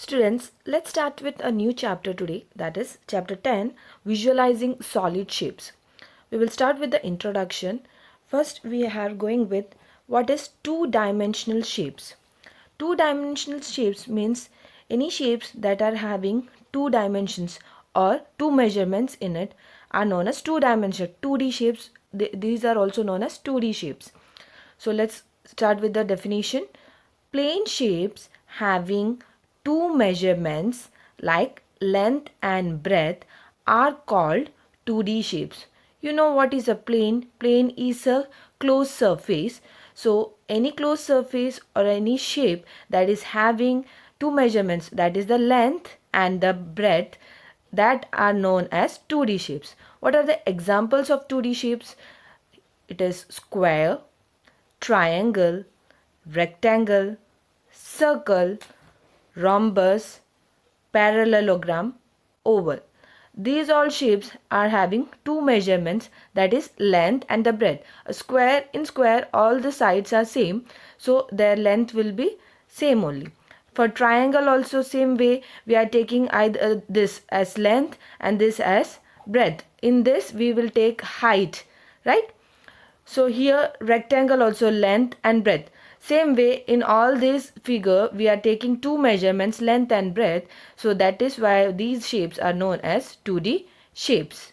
Students, let's start with a new chapter today, that is chapter 10, Visualizing Solid Shapes. We will start with the introduction. First, we are going with what is two-dimensional shapes. Two-dimensional shapes means any shapes that are having two dimensions or two measurements in it are known as two-dimensional. 2D shapes, these are also known as 2D shapes. So let's start with the definition. Plane shapes having two measurements like length and breadth are called 2D shapes. You know what is a plane? Plane is a closed surface. So any closed surface or any shape that is having two measurements, that is the length and the breadth, that are known as 2D shapes. What are the examples of 2D shapes? It is square, triangle, rectangle, circle, rhombus, parallelogram, oval. These all shapes are having two measurements, that is length and the breadth. A square, in square all the sides are same, so their length will be same only. For triangle also same way, we are taking either this as length and this as breadth. In this we will take height, right? So here rectangle also length and breadth. Same way in all this figure we are taking two measurements, length and breadth. So that is why these shapes are known as 2D shapes.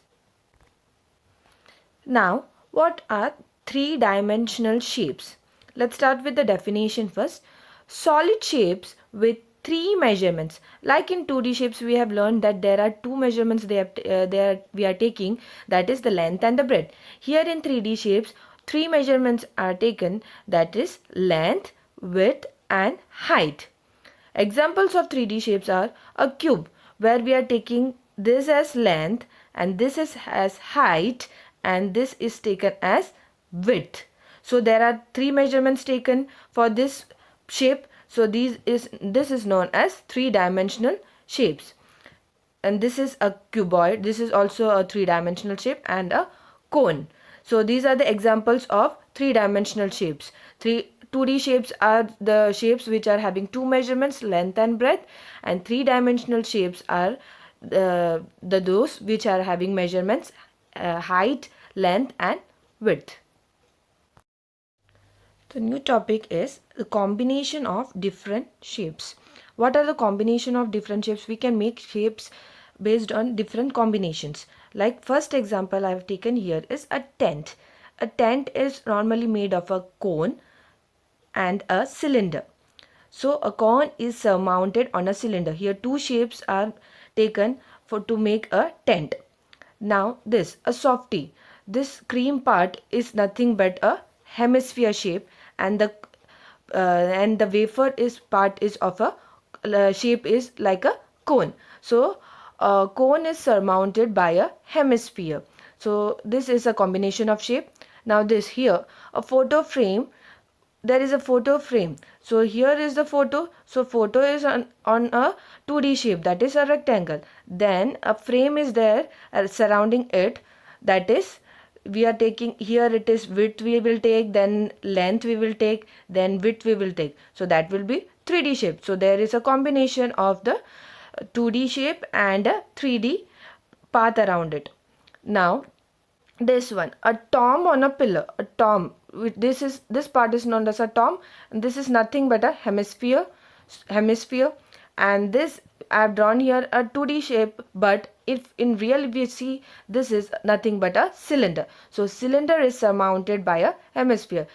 Now what are three-dimensional shapes? Let's start with the definition first. Solid shapes with three measurements. Like in 2D shapes we have learned that there are two measurements we are taking, that is the length and the breadth. Here in 3D shapes three measurements are taken, that is length, width and height. Examples of 3D shapes are a cube, where we are taking this as length and this is as height and this is taken as width. So there are three measurements taken for this shape. So this is known as three-dimensional shapes. And this is a cuboid. This is also a three-dimensional shape and a cone. So these are the examples of three-dimensional shapes. 2D shapes are the shapes which are having two measurements, length and breadth, and three-dimensional shapes are those which are having measurements, height, length and width. The new topic is the combination of different shapes. What are the combination of different shapes? We can make shapes based on different combinations. Like first example I have taken here is a tent. A tent is normally made of a cone and a cylinder. So a cone is mounted on a cylinder. Here two shapes are taken to make a tent. Now this, a softie. This cream part is nothing but a hemisphere shape, and the wafer part is of a shape is like a cone. So a cone is surmounted by a hemisphere. So this is a combination of shape. Now this here, a photo frame. There is a photo frame. So here is the photo. So photo is on a 2D shape, that is a rectangle. Then a frame is there surrounding it, that is we are taking here, it is width we will take, then length we will take, then width we will take. So that will be 3D shape. So there is a combination of the 2D shape and a 3D path around it. Now this one, a tomb on a pillar. A tomb, this part is known as a tomb, and this is nothing but a hemisphere, and this I have drawn here a 2D shape, but if in real we see, this is nothing but a cylinder. So cylinder is surmounted by a hemisphere.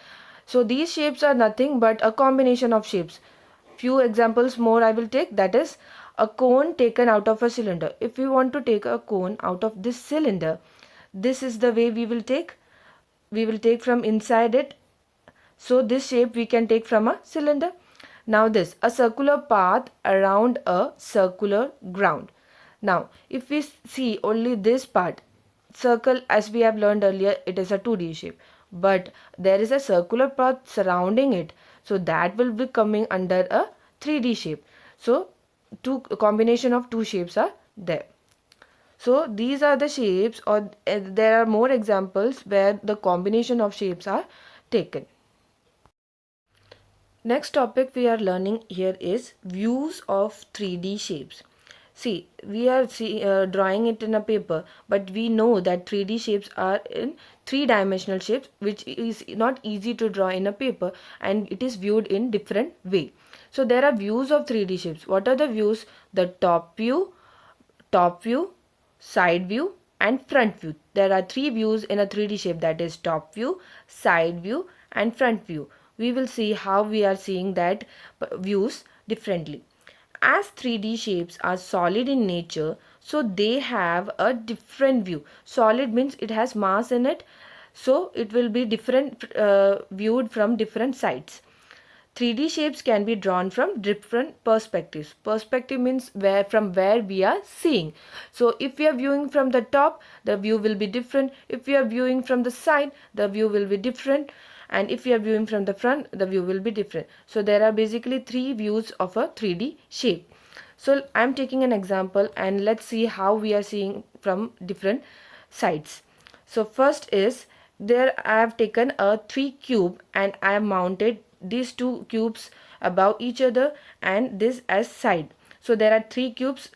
So these shapes are nothing but a combination of shapes. Few examples more I will take, that is a cone taken out of a cylinder. If we want to take a cone out of this cylinder, this is the way we will take. We will take from inside it. So this shape we can take from a cylinder. Now this, a circular path around a circular ground. Now if we see only this part, circle, as we have learned earlier, it is a 2D shape, but there is a circular path surrounding it, so that will be coming under a 3D shape. So combination of two shapes are there. So these are the shapes, or there are more examples where the combination of shapes are taken. Next topic we are learning here is views of 3D shapes. See, we are drawing it in a paper, but we know that 3D shapes are in three-dimensional shapes, which is not easy to draw in a paper, and it is viewed in different way. So there are views of 3D shapes. What are the views? The top view, side view, and front view. There are three views in a 3D shape, that is top view, side view, and front view. We will see how we are seeing that views differently. As 3D shapes are solid in nature, so they have a different view. Solid means it has mass in it, so it will be different viewed from different sides. 3D shapes can be drawn from different perspectives. Perspective means from where we are seeing. So if we are viewing from the top, the view will be different. If we are viewing from the side, the view will be different. And if we are viewing from the front, the view will be different. So there are basically three views of a 3D shape. So I am taking an example, and let's see how we are seeing from different sides. So first is, there I have taken a 3 cube and I have mounted these two cubes above each other and this as side. So there are 3 cubes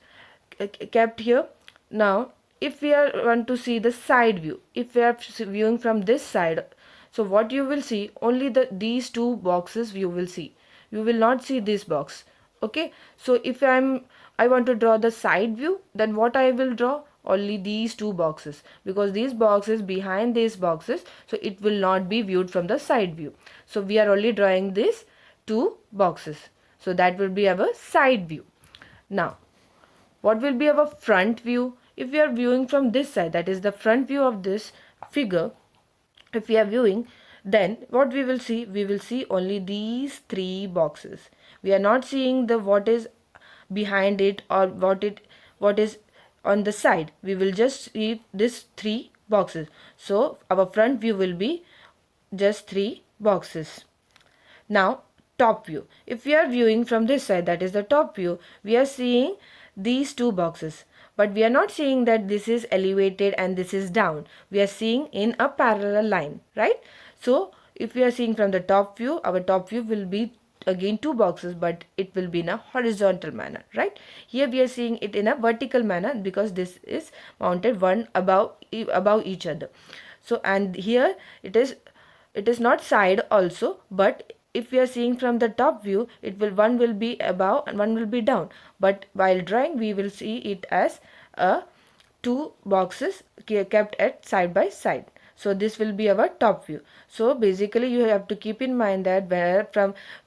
kept here. Now if we are want to see the side view, if we are viewing from this side, so what you will see, only these two boxes you will see. You will not see this box. Okay, so if I want to draw the side view, then what I will draw? Only these two boxes, because these boxes behind these boxes, so it will not be viewed from the side view. So we are only drawing these two boxes, so that will be our side view. Now what will be our front view? If we are viewing from this side, that is the front view of this figure, if we are viewing, then what we will see? We will see only these three boxes. We are not seeing the what is behind it or what is on the side. We will just see this three boxes. So our front view will be just three boxes. Now top view. If we are viewing from this side, that is the top view, we are seeing these two boxes, but we are not seeing that this is elevated and this is down. We are seeing in a parallel line, right? So if we are seeing from the top view, our top view will be again two boxes, but it will be in a horizontal manner, right? Here we are seeing it in a vertical manner because this is mounted one above each other. So and here it is not side also, but if we are seeing from the top view, one will be above and one will be down, but while drawing we will see it as a two boxes kept at side by side. So this will be our top view. So basically you have to keep in mind that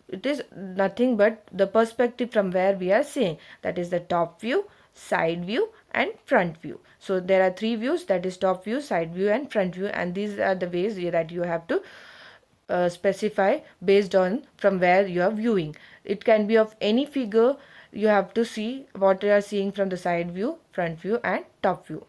it is nothing but the perspective from where we are seeing, that is the top view, side view, and front view. So there are three views, that is top view, side view, and front view, and these are the ways that you have to specify based on from where you are viewing. It can be of any figure. You have to see what you are seeing from the side view, front view, and top view.